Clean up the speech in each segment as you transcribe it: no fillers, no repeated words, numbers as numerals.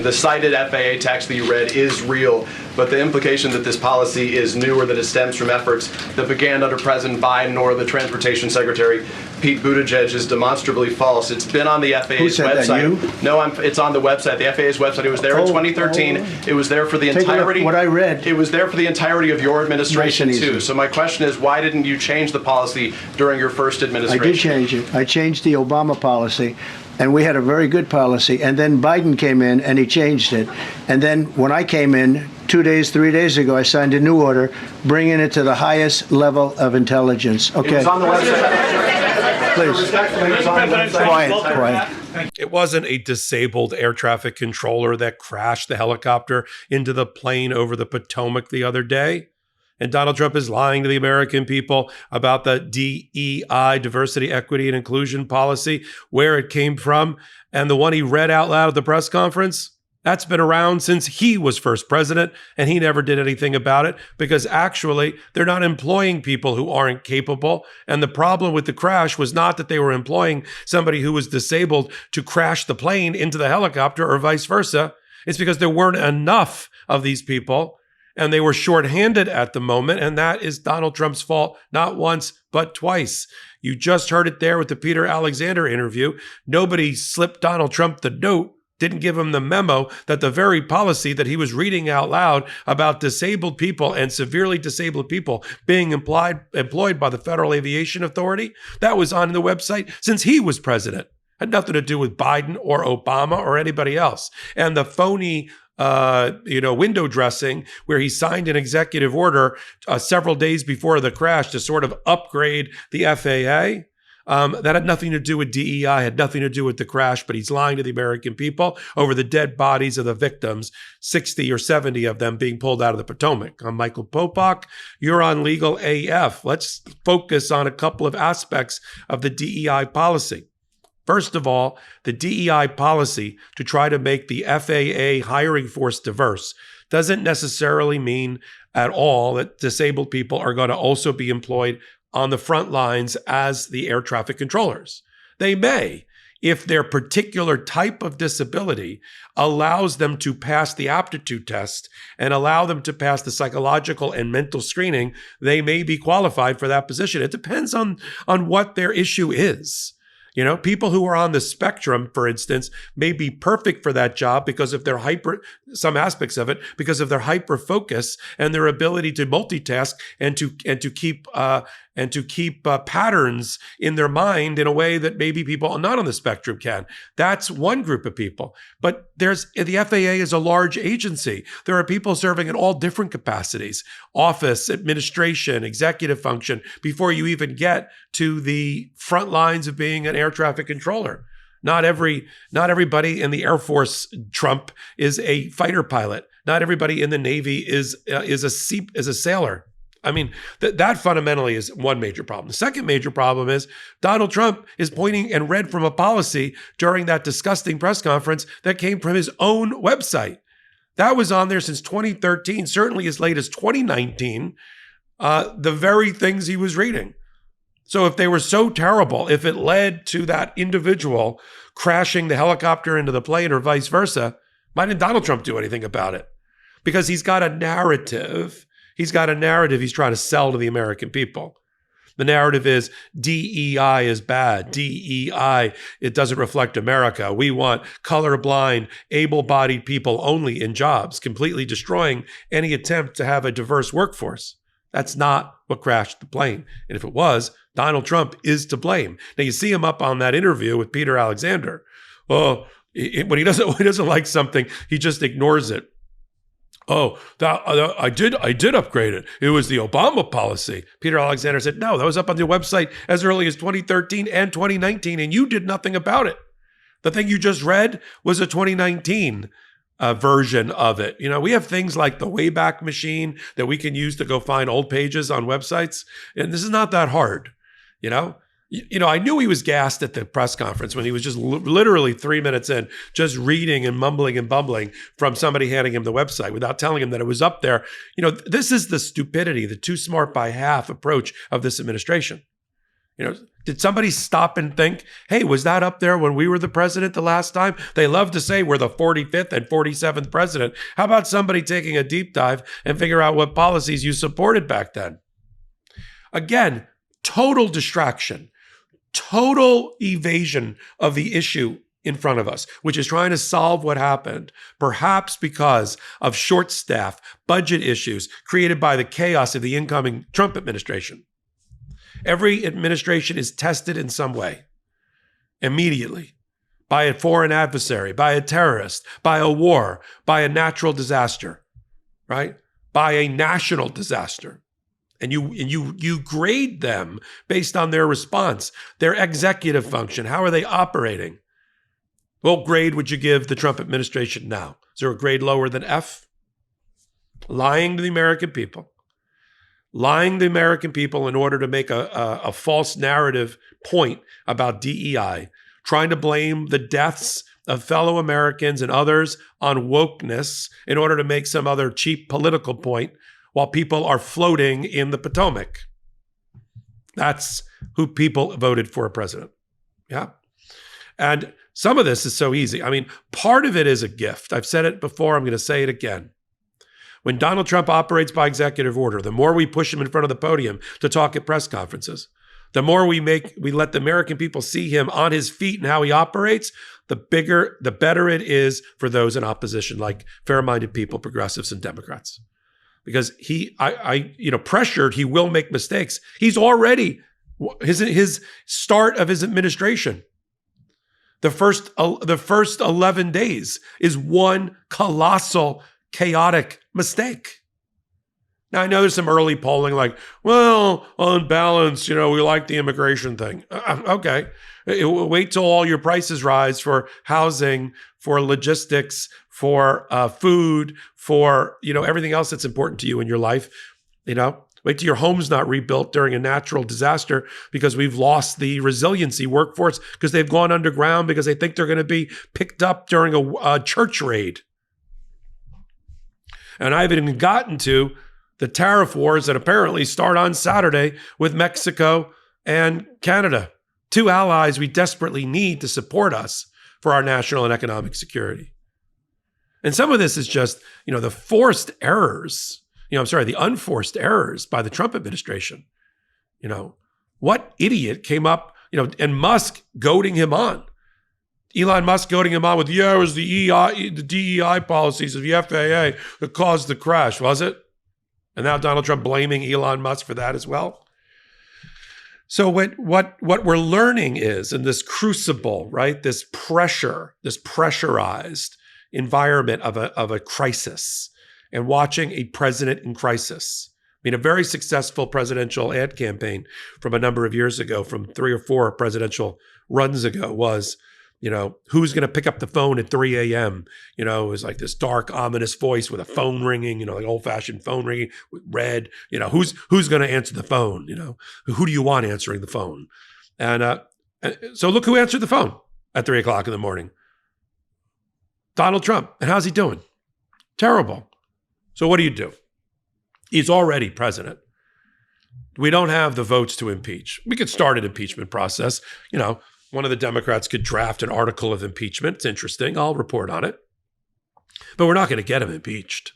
The cited FAA text that you read is real, but the implication that this policy is new or that it stems from efforts that began under President Biden or the Transportation Secretary Pete Buttigieg is demonstrably false. It's been on the FAA's website. That, you? No, it's on the website, the FAA's website. It was there in 2013. It was there for the entirety. What I read. It was there for the entirety of your administration too. So my question is, why didn't you change the policy during your first administration? I did change it. I changed the Obama policy. And we had a very good policy. And then Biden came in and he changed it. And then when I came in 3 days ago, I signed a new order bringing it to the highest level of intelligence. Okay. It was on the website. Please. Quiet. It wasn't a disabled air traffic controller that crashed the helicopter into the plane over the Potomac the other day. And Donald Trump is lying to the American people about the DEI, diversity, equity, and inclusion policy, where it came from. And the one he read out loud at the press conference, that's been around since he was first president, and he never did anything about it because actually they're not employing people who aren't capable. And the problem with the crash was not that they were employing somebody who was disabled to crash the plane into the helicopter or vice versa. It's because there weren't enough of these people. And they were shorthanded at the moment, and that is Donald Trump's fault, not once, but twice. You just heard it there with the Peter Alexander interview. Nobody slipped Donald Trump the note, didn't give him the memo that the very policy that he was reading out loud about disabled people and severely disabled people being employed by the Federal Aviation Authority, that was on the website since he was president. Had nothing to do with Biden or Obama or anybody else. And the phony window dressing where he signed an executive order several days before the crash to sort of upgrade the FAA. That had nothing to do with DEI, had nothing to do with the crash, but he's lying to the American people over the dead bodies of the victims, 60 or 70 of them being pulled out of the Potomac. I'm Michael Popok. You're on Legal AF. Let's focus on a couple of aspects of the DEI policy. First of all, the DEI policy to try to make the FAA hiring force diverse doesn't necessarily mean at all that disabled people are going to also be employed on the front lines as the air traffic controllers. They may, if their particular type of disability allows them to pass the aptitude test and allow them to pass the psychological and mental screening, they may be qualified for that position. It depends on what their issue is. You know, people who are on the spectrum, for instance, may be perfect for that job because of their some aspects of it, because of their hyper focus and their ability to multitask and to keep patterns in their mind in a way that maybe people not on the spectrum can. That's one group of people. But the FAA is a large agency. There are people serving in all different capacities: office, administration, executive function, before you even get to the front lines of being an air traffic controller. Not everybody in the Air Force, Trump, is a fighter pilot. Not everybody in the Navy is a sailor. I mean, that fundamentally is one major problem. The second major problem is Donald Trump is pointing and read from a policy during that disgusting press conference that came from his own website. That was on there since 2013, certainly as late as 2019, the very things he was reading. So if they were so terrible, if it led to that individual crashing the helicopter into the plane or vice versa, why didn't Donald Trump do anything about it? Because he's got a narrative. He's trying to sell to the American people. The narrative is DEI is bad. DEI, it doesn't reflect America. We want colorblind, able-bodied people only in jobs, completely destroying any attempt to have a diverse workforce. That's not what crashed the plane. And if it was, Donald Trump is to blame. Now you see him up on that interview with Peter Alexander. Well, when he doesn't like something, he just ignores it. Oh, I did upgrade it. It was the Obama policy. Peter Alexander said, no, that was up on the website as early as 2013 and 2019, and you did nothing about it. The thing you just read was a 2019 version of it. You know, we have things like the Wayback Machine that we can use to go find old pages on websites, and this is not that hard, you know? I knew he was gassed at the press conference when he was just literally 3 minutes in, just reading and mumbling and bumbling from somebody handing him the website without telling him that it was up there. You know, this is the stupidity, the too smart by half approach of this administration. You know, Did somebody stop and think, hey, was that up there when we were the president the last time? They love to say we're the 45th and 47th president. How about somebody taking a deep dive and figure out what policies you supported back then? Again, total distraction, total evasion of the issue in front of us, which is trying to solve what happened, perhaps because of short staff, budget issues created by the chaos of the incoming Trump administration. Every administration is tested in some way, immediately, by a foreign adversary, by a terrorist, by a war, by a natural disaster, right? By a national disaster. And you grade them based on their response, their executive function. How are they operating? What grade would you give the Trump administration now? Is there a grade lower than F? Lying to the American people. Lying to the American people in order to make a false narrative point about DEI, trying to blame the deaths of fellow Americans and others on wokeness in order to make some other cheap political point while people are floating in the Potomac. That's who people voted for a president. Yeah. And some of this is so easy. I mean, part of it is a gift. I've said it before. I'm going to say it again. When Donald Trump operates by executive order, the more we push him in front of the podium to talk at press conferences, the more we let the American people see him on his feet and how he operates, the better it is for those in opposition, like fair-minded people, progressives, and Democrats. Because pressured, he will make mistakes. He's already, his start of his administration, the first 11 days is one colossal, chaotic mistake. Now, I know there's some early polling like, well, on balance, we like the immigration thing. Okay. Wait till all your prices rise for housing, for logistics, for food, for, everything else that's important to you in your life. Wait till your home's not rebuilt during a natural disaster because we've lost the resiliency workforce because they've gone underground because they think they're going to be picked up during a church raid. And I haven't even gotten to the tariff wars that apparently start on Saturday with Mexico and Canada, two allies we desperately need to support us for our national and economic security. And some of this is just, the forced errors, the unforced errors by the Trump administration. What idiot came up, and Musk goading him on. Elon Musk goading him on with, it was the DEI policies of the FAA that caused the crash, was it? And now Donald Trump blaming Elon Musk for that as well. So what we're learning is in this crucible, right? This pressure, this pressurized environment of a crisis, and watching a president in crisis. I mean, a very successful presidential ad campaign from a number of years ago, from 3 or 4 presidential runs ago, was, who's going to pick up the phone at 3 a.m.? It was like this dark, ominous voice with a phone ringing, like old-fashioned phone ringing with red. Who's going to answer the phone? Who do you want answering the phone? And so look who answered the phone at 3 o'clock in the morning. Donald Trump. And how's he doing? Terrible. So what do? He's already president. We don't have the votes to impeach. We could start an impeachment process. One of the Democrats could draft an article of impeachment. It's interesting. I'll report on it. But we're not going to get him impeached.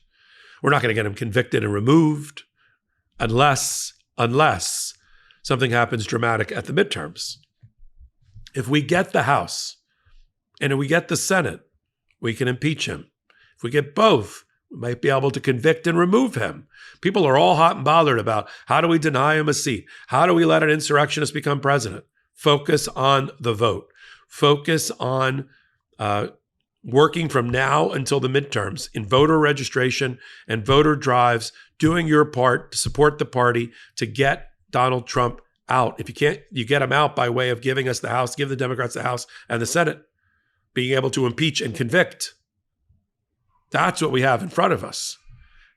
We're not going to get him convicted and removed unless something happens dramatic at the midterms. If we get the House and if we get the Senate, we can impeach him. If we get both, we might be able to convict and remove him. People are all hot and bothered about how do we deny him a seat? How do we let an insurrectionist become president? Focus on the vote. Focus on working from now until the midterms in voter registration and voter drives, doing your part to support the party to get Donald Trump out. If you can't, you get him out by way of giving us the House, give the Democrats the House and the Senate, being able to impeach and convict. That's what we have in front of us.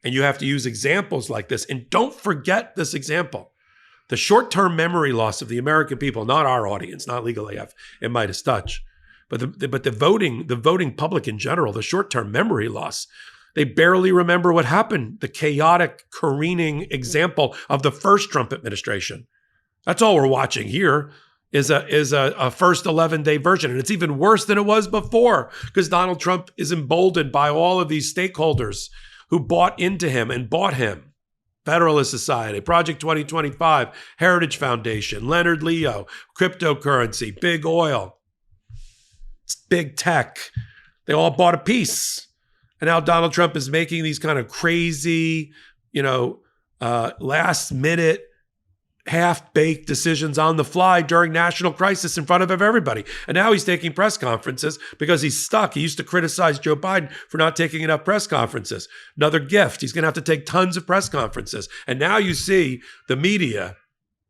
And you have to use examples like this. And don't forget this example. The short-term memory loss of the American people, not our audience, not Legal AF and Midas Touch, but the voting public in general, the short-term memory loss. They barely remember what happened, the chaotic, careening example of the first Trump administration. That's all we're watching here. is a first 11-day version. And it's even worse than it was before because Donald Trump is emboldened by all of these stakeholders who bought into him and bought him. Federalist Society, Project 2025, Heritage Foundation, Leonard Leo, cryptocurrency, big oil, big tech. They all bought a piece. And now Donald Trump is making these kind of crazy, last minute, half-baked decisions on the fly during national crisis in front of everybody. And now he's taking press conferences because he's stuck. He used to criticize Joe Biden for not taking enough press conferences. Another gift. He's going to have to take tons of press conferences. And now you see the media,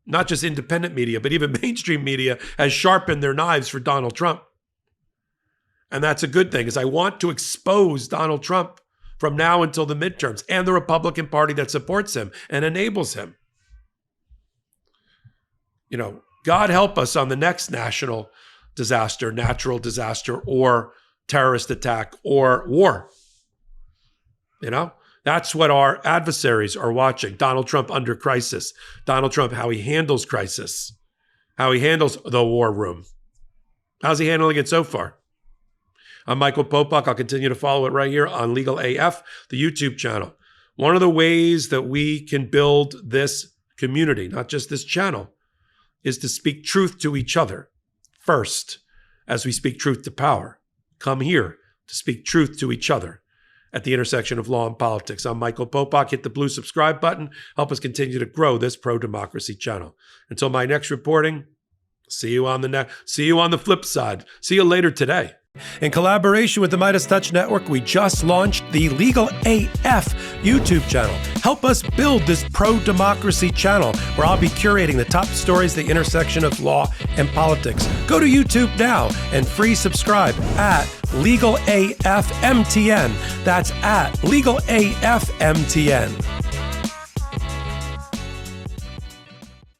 not just independent media, but even mainstream media, has sharpened their knives for Donald Trump. And that's a good thing, because I want to expose Donald Trump from now until the midterms and the Republican Party that supports him and enables him. God help us on the next national disaster, natural disaster, or terrorist attack, or war. That's what our adversaries are watching. Donald Trump under crisis. Donald Trump, how he handles crisis. How he handles the war room. How's he handling it so far? I'm Michael Popok. I'll continue to follow it right here on Legal AF, the YouTube channel. One of the ways that we can build this community, not just this channel, is to speak truth to each other first, as we speak truth to power. Come here to speak truth to each other at the intersection of law and politics. I'm Michael Popok. Hit the blue subscribe button. Help us continue to grow this pro-democracy channel. Until my next reporting, see you on the flip side. See you later today. In collaboration with the Midas Touch Network, we just launched the Legal AF YouTube channel. Help us build this pro-democracy channel where I'll be curating the top stories at the intersection of law and politics. Go to YouTube now and free subscribe at Legal AF MTN. That's at Legal AF MTN.